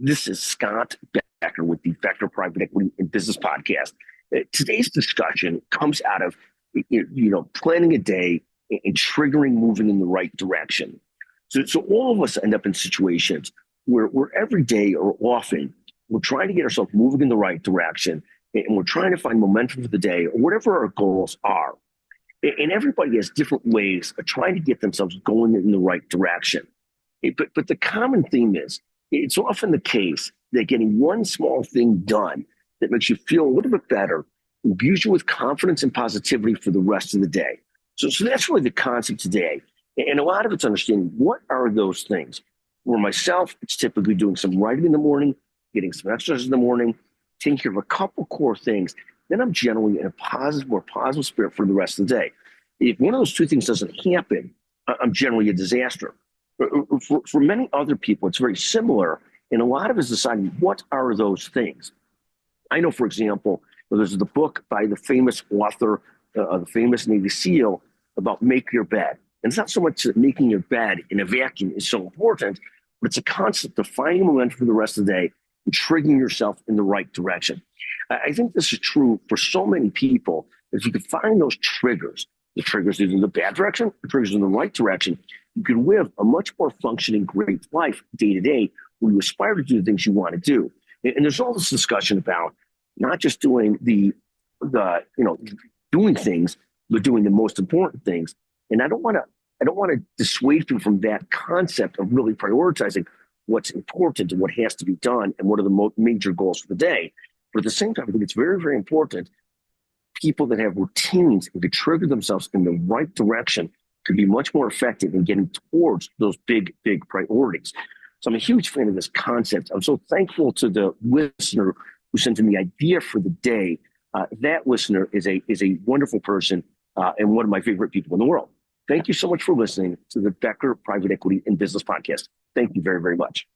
This is Scott Becker with the Becker Private Equity and Business Podcast. Today's discussion comes out of planning a day and triggering moving in the right direction. So all of us end up in situations where every day or often we're trying to get ourselves moving in the right direction, and we're trying to find momentum for the day or whatever our goals are. And everybody has different ways of trying to get themselves going in the right direction. But the common theme is it's often the case that getting one small thing done that makes you feel a little bit better imbues you with confidence and positivity for the rest of the day. So that's really the concept today. And a lot of it's understanding what are those things. For myself, it's typically doing some writing in the morning, getting some exercise in the morning, taking care of a couple core things. Then I'm generally in a more positive spirit for the rest of the day. If one of those two things doesn't happen, I'm generally a disaster. For many other people, it's very similar. And a lot of it is deciding what are those things. I know, for example, there's the book by the famous author, the famous Navy SEAL, about make your bed. And it's not so much that making your bed in a vacuum is so important, but it's a concept of finding momentum for the rest of the day and triggering yourself in the right direction. I think this is true for so many people. If you can find those triggers, the triggers either in the bad direction, the triggers in the right direction, you can live a much more functioning, great life day to day where you aspire to do the things you want to do. And there's all this discussion about not just doing doing things, but doing the most important things. And I don't want to dissuade people from that concept of really prioritizing what's important and what has to be done and what are the major goals for the day. But at the same time, I think it's very, very important. People that have routines and can trigger themselves in the right direction could be much more effective in getting towards those big, big priorities. So I'm a huge fan of this concept. I'm so thankful to the listener who sent in the idea for the day. That listener is a wonderful person and one of my favorite people in the world. Thank you so much for listening to the Becker Private Equity and Business Podcast. Thank you very, very much.